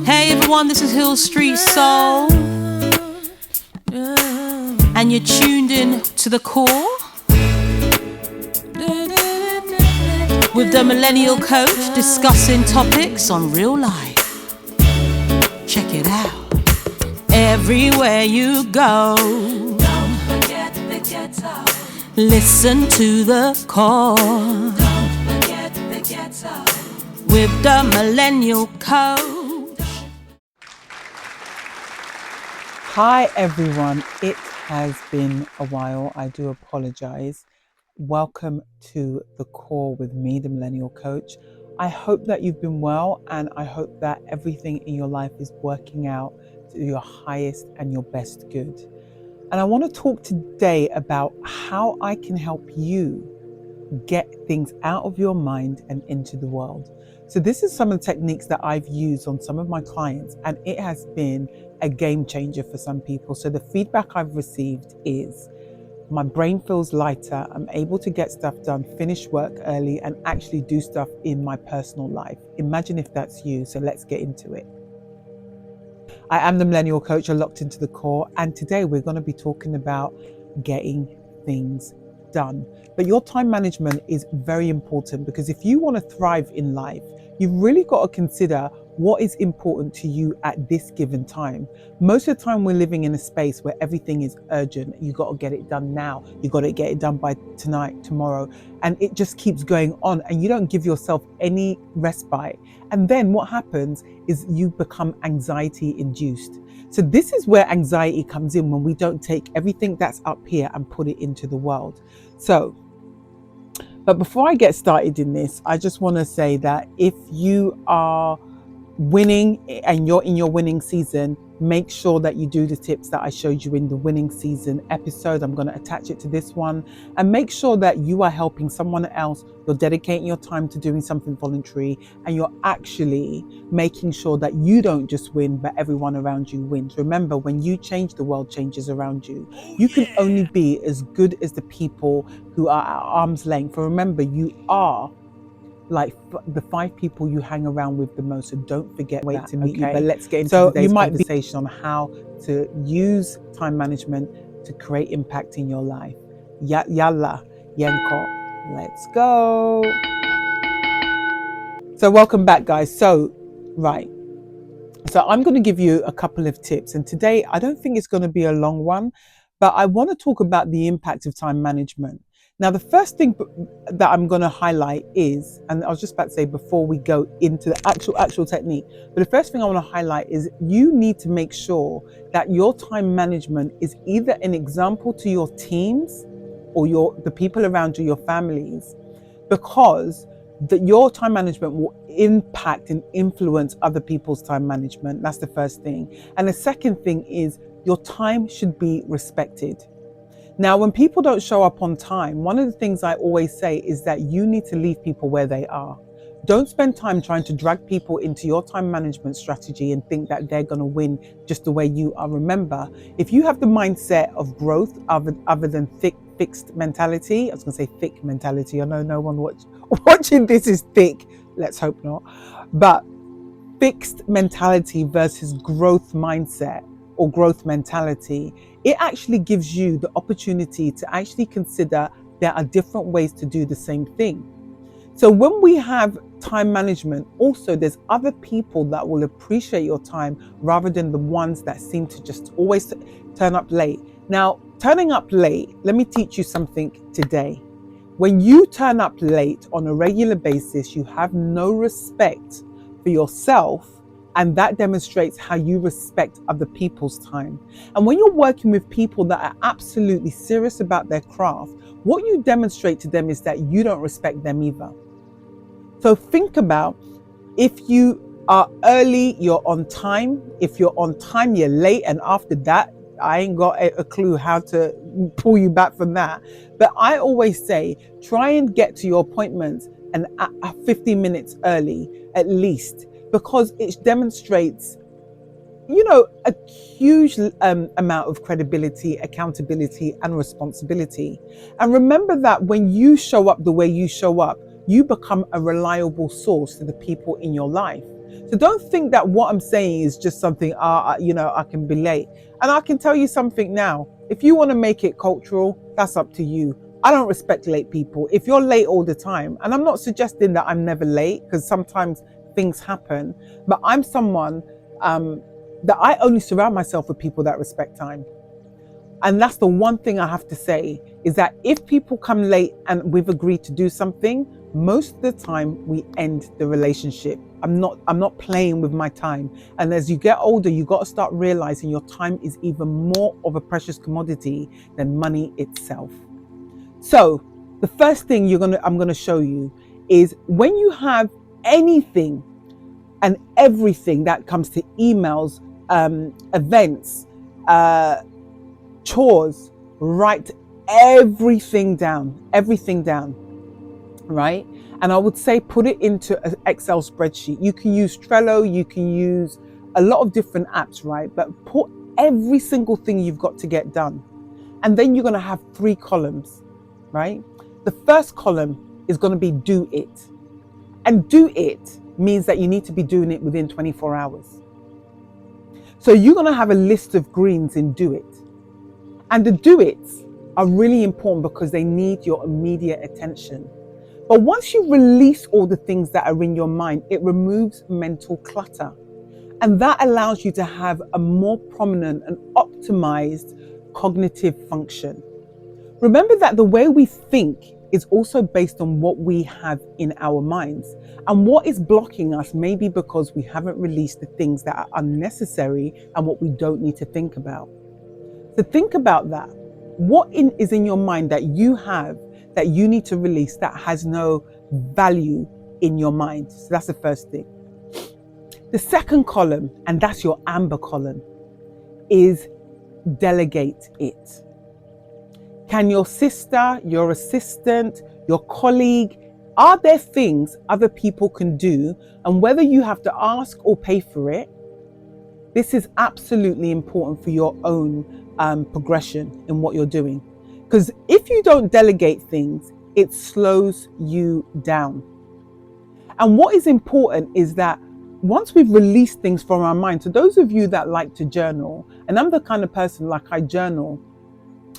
Hey everyone, this is Hiil Street Soul, and you're tuned in to the core with DaMillennialCoach, discussing topics on real life. Check it out. Everywhere you go, don't forget the ghetto. Listen to the core. Don't forget the ghetto with DaMillennialCoach. Hi everyone, it has been a while. I do apologize. Welcome to the core with me, the Millennial Coach. I hope that you've been well, and I hope that everything in your life is working out to your highest and your best good. And I want to talk today about how I can help you get things out of your mind and into the world. So this is some of the techniques that I've used on some of my clients, and it has been a game changer for some people. So the feedback I've received is my brain feels lighter. I'm able to get stuff done, finish work early, and actually do stuff in my personal life. Imagine if that's you. So let's get into it. I am the Millennial Coach, you're locked into the core, and today we're going to be talking about getting things done. But your time management is very important, because if you want to thrive in life, you've really got to consider what is important to you at this given time. Most of the time we're living in a space where everything is urgent. You got to get it done now. You got to get it done by tonight, tomorrow. And it just keeps going on, and you don't give yourself any respite. And then what happens is you become anxiety induced. So this is where anxiety comes in, when we don't take everything that's up here and put it into the world. But before I get started in this, I just want to say that if you are winning and you're in your winning season, make sure that you do the tips that I showed you in the winning season episode. I'm going to attach it to this one, and make sure that you are helping someone else. You're dedicating your time to doing something voluntary, and you're actually making sure that you don't just win, but everyone around you wins. Remember, when you change, the world changes around you. You can only be as good as the people who are at arm's length. And remember, you are like the 5 people you hang around with the most. So don't forget to meet you. But let's get into today's conversation on how to use time management to create impact in your life. Yalla, yenko, let's go. So welcome back, guys. So I'm going to give you a couple of tips, and today I don't think it's going to be a long one, but I want to talk about the impact of time management. Now, the first thing that I'm going to highlight is, and I was just about to say before we go into the actual technique, but the first thing I want to highlight is you need to make sure that your time management is either an example to your teams or the people around you, your families, because your time management will impact and influence other people's time management. That's the first thing. And the second thing is your time should be respected. Now, when people don't show up on time, one of the things I always say is that you need to leave people where they are. Don't spend time trying to drag people into your time management strategy and think that they're going to win just the way you are. Remember, if you have the mindset of growth other than fixed mentality, I was going to say thick mentality. I know no one watching this is thick. Let's hope not. But fixed mentality versus growth mindset or growth mentality, it actually gives you the opportunity to actually consider there are different ways to do the same thing. So when we have time management, also there's other people that will appreciate your time rather than the ones that seem to just always turn up late. Now, turning up late, let me teach you something today. When you turn up late on a regular basis, you have no respect for yourself, and that demonstrates how you respect other people's time. And when you're working with people that are absolutely serious about their craft, what you demonstrate to them is that you don't respect them either. So think about, if you are early, you're on time. If you're on time, you're late. And after that, I ain't got a clue how to pull you back from that. But I always say, try and get to your appointments and 15 minutes early at least, because it demonstrates, a huge amount of credibility, accountability, and responsibility. And remember that when you show up the way you show up, you become a reliable source to the people in your life. So don't think that what I'm saying is just something, I can be late. And I can tell you something now. If you want to make it cultural, that's up to you. I don't respect late people. If you're late all the time, and I'm not suggesting that I'm never late, because sometimes things happen, but I'm someone that I only surround myself with people that respect time. And that's the one thing I have to say, is that if people come late and we've agreed to do something, most of the time we end the relationship. I'm not playing with my time. And as you get older, you got to start realizing your time is even more of a precious commodity than money itself. So the first thing I'm going to show you is, when you have anything and everything that comes to emails, events, chores, write everything down, right? And I would say put it into an Excel spreadsheet. You can use Trello, you can use a lot of different apps, right? But put every single thing you've got to get done. And then you're going to have 3 columns, right? The first column is going to be do it. And do it means that you need to be doing it within 24 hours. So you're going to have a list of greens in do it. And the do it's are really important because they need your immediate attention. But once you release all the things that are in your mind, it removes mental clutter. And that allows you to have a more prominent and optimized cognitive function. Remember that the way we think is also based on what we have in our minds. And what is blocking us may be because we haven't released the things that are unnecessary and what we don't need to think about. So think about that. What is in your mind that you have that you need to release that has no value in your mind? So that's the first thing. The second column, and that's your amber column, is delegate it. Can your sister, your assistant, your colleague, are there things other people can do? And whether you have to ask or pay for it, this is absolutely important for your own progression in what you're doing. Because if you don't delegate things, it slows you down. And what is important is that once we've released things from our mind, so those of you that like to journal, and I'm the kind of person, like, I journal.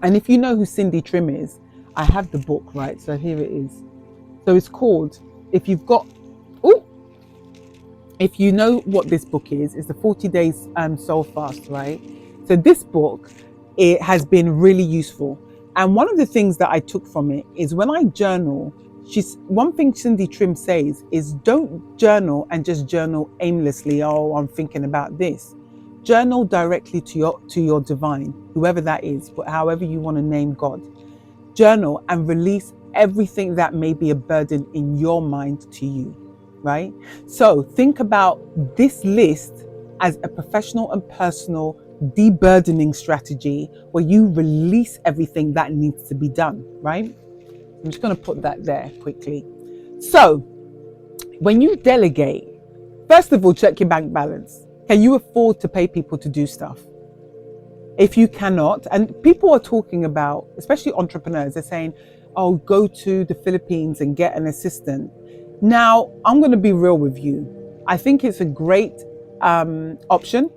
And if you know who Cindy Trim is, I have the book, right? So here it is. So it's called, if you know what this book is, it's the 40 Days Soul Fast, right? So this book, it has been really useful. And one of the things that I took from it is, when I journal, one thing Cindy Trim says is, don't journal and just journal aimlessly. Oh, I'm thinking about this. Journal directly to your divine, whoever that is, but however you want to name God. Journal and release everything that may be a burden in your mind to you, right? So think about this list as a professional and personal deburdening strategy, where you release everything that needs to be done, right? I'm just going to put that there quickly. So when you delegate, first of all, check your bank balance. Can you afford to pay people to do stuff? If you cannot, and people are talking about, especially entrepreneurs, they're saying, oh, go to the Philippines and get an assistant. Now, I'm going to be real with you. I think it's a great option.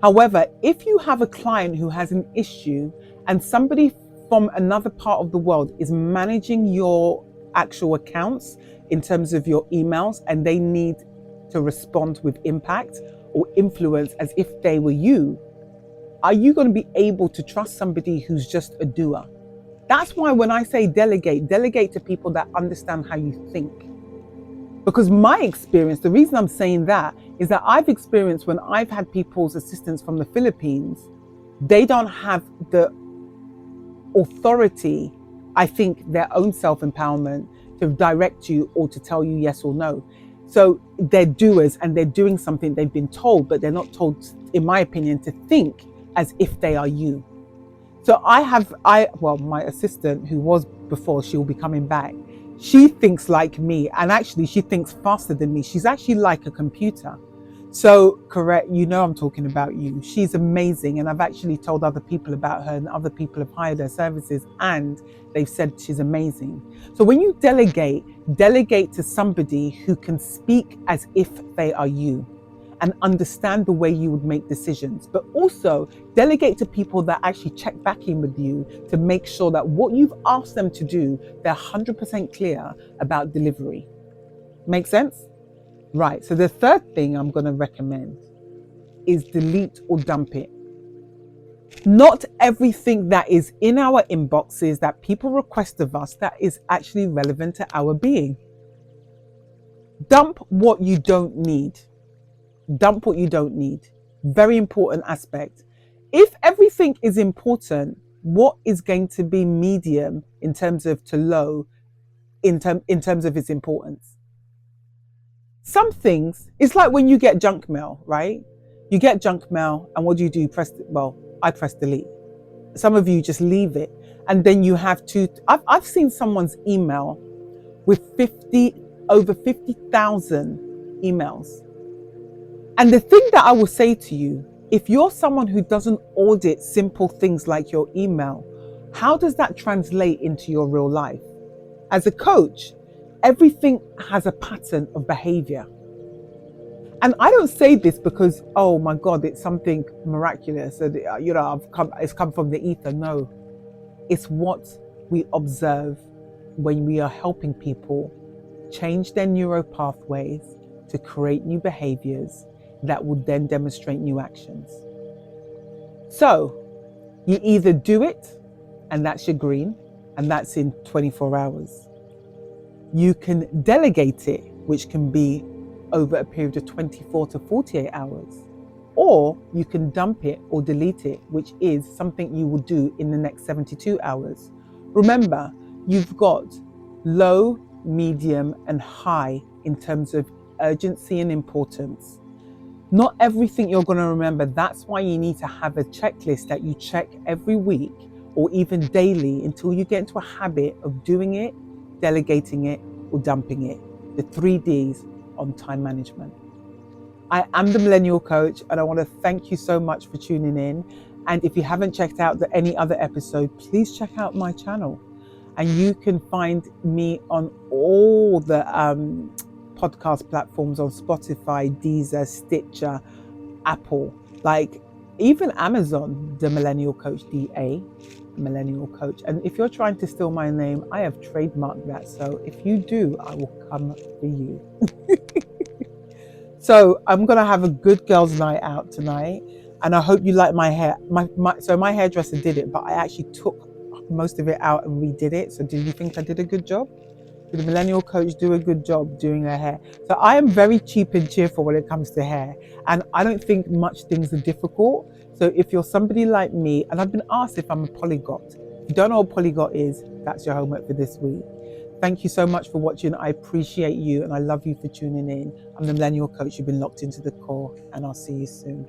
However, if you have a client who has an issue and somebody from another part of the world is managing your actual accounts in terms of your emails, and they need to respond with impact or influence as if they were you, are you going to be able to trust somebody who's just a doer? That's why when I say delegate to people that understand how you think. Because my experience, the reason I'm saying that is that I've experienced, when I've had people's assistants from the Philippines, they don't have the authority, I think, their own self-empowerment to direct you or to tell you yes or no. So they're doers and they're doing something they've been told, but they're not told, in my opinion, to think as if they are you. So my assistant, who was before, she will be coming back. She thinks like me, and actually she thinks faster than me. She's actually like a computer. So correct, you know I'm talking about you. She's amazing, and I've actually told other people about her, and other people have hired her services, and they've said she's amazing. So when you delegate to somebody who can speak as if they are you and understand the way you would make decisions, but also delegate to people that actually check back in with you to make sure that what you've asked them to do, they're 100% clear about delivery. Make sense? Right. So the third thing I'm going to recommend is delete or dump it. Not everything that is in our inboxes that people request of us that is actually relevant to our being. Dump what you don't need. Dump what you don't need. Very important aspect. If everything is important, what is going to be medium in terms of to low in terms of its importance? Some things, it's like when you get junk mail, right? You get junk mail, and what do? You press, well, I press delete. Some of you just leave it. And then you have to, I've seen someone's email with over 50,000 emails. And the thing that I will say to you, if you're someone who doesn't audit simple things like your email, how does that translate into your real life? As a coach, everything has a pattern of behavior. And I don't say this because, oh my God, it's something miraculous. It's come from the ether. No, it's what we observe when we are helping people change their neuro pathways to create new behaviors that will then demonstrate new actions. So you either do it, and that's your green, and that's in 24 hours. You can delegate it, which can be over a period of 24 to 48 hours. Or you can dump it or delete it, which is something you will do in the next 72 hours. Remember, you've got low, medium, and high in terms of urgency and importance. Not everything you're going to remember. That's why you need to have a checklist that you check every week or even daily until you get into a habit of doing it, delegating it, or dumping it. The 3 Ds on time management. I am the Millennial Coach, and I want to thank you so much for tuning in. And if you haven't checked out any other episode, please check out my channel. And you can find me on all the podcast platforms, on Spotify, Deezer, Stitcher, Apple, like even Amazon, DaMillennialCoach, DaMillennialCoach. And if you're trying to steal my name, I have trademarked that. So if you do, I will come for you. So I'm going to have a good girls' night out tonight. And I hope you like my hair. So my hairdresser did it, but I actually took most of it out and redid it. So do you think I did a good job? Did the Millennial Coach do a good job doing her hair? So I am very cheap and cheerful when it comes to hair. And I don't think much things are difficult. So if you're somebody like me, and I've been asked if I'm a polyglot. If you don't know what polyglot is, that's your homework for this week. Thank you so much for watching. I appreciate you, and I love you for tuning in. I'm the Millennial Coach. You've been locked into the core, and I'll see you soon.